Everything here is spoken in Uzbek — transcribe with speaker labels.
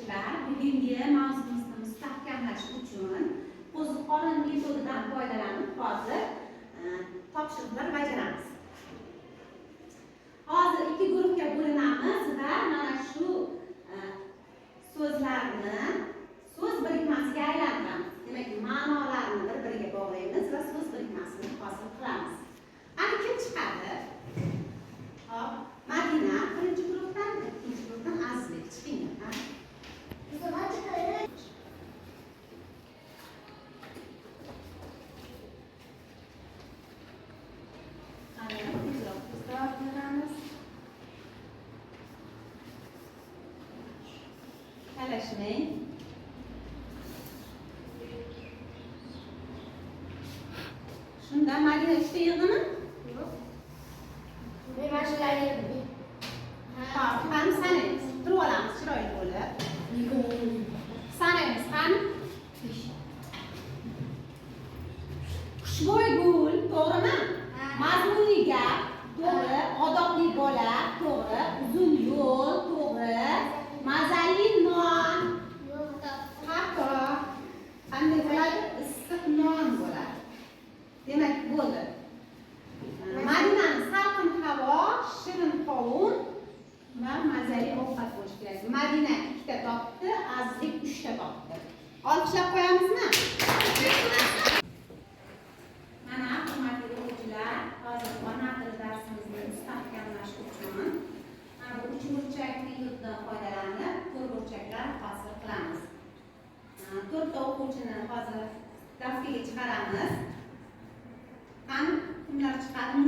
Speaker 1: o'quvchilar, bugungi mavzumizni mustahkamlash uchun qo'ziqorin metodidan foydalanib hozir topshiriqlar bajaramiz. Hozir ikki guruhga bo'linamiz va mana shu so'zlarni so'z birikmasiga aylantiramiz. Demak, ma'nolarini bir-biriga bog'laymiz va so'z birikmasini hosil qilamiz. Ana kim chiqadi? Hop, Madina birinchi guruhdan, ikkinchi guruhdan Azizbek chiqinglar. Talashmang. Shunda Madina uchta yig'dimi?
Speaker 2: Yo'q. Men mana shularni yig'dim.
Speaker 1: Hop, qani sanaymiz. Turib olamiz chiroyli bo'lib. Sanaymiz, qani? Xushbo'y gul, to'g'rimi? Mazmunli gap, to'g'ri. Odobli bola, to'g'ri. Uzun yo'l, to'g'ri. Mazali non, xato. Qanday bo'ladi? Issiq non bo'ladi. Demak, bo'ldi. Madinani salqin havo, shirin qovun va mazali ovqat bo'lishi kerak. Madina 2 ta topdi, Azizlik 3 ta topdi. Olqishlab qo'yamizmi? Mana hurmatli o'quvchilar, hozir ona tili darsimizni mustahkamlash uchun bu uchburchak metodidan foydalanib to'rtburchaklar hosil qilamiz. 4 ta o'quvchini hozir daskaga chiqaramiz. Qani kimlar chiqadi?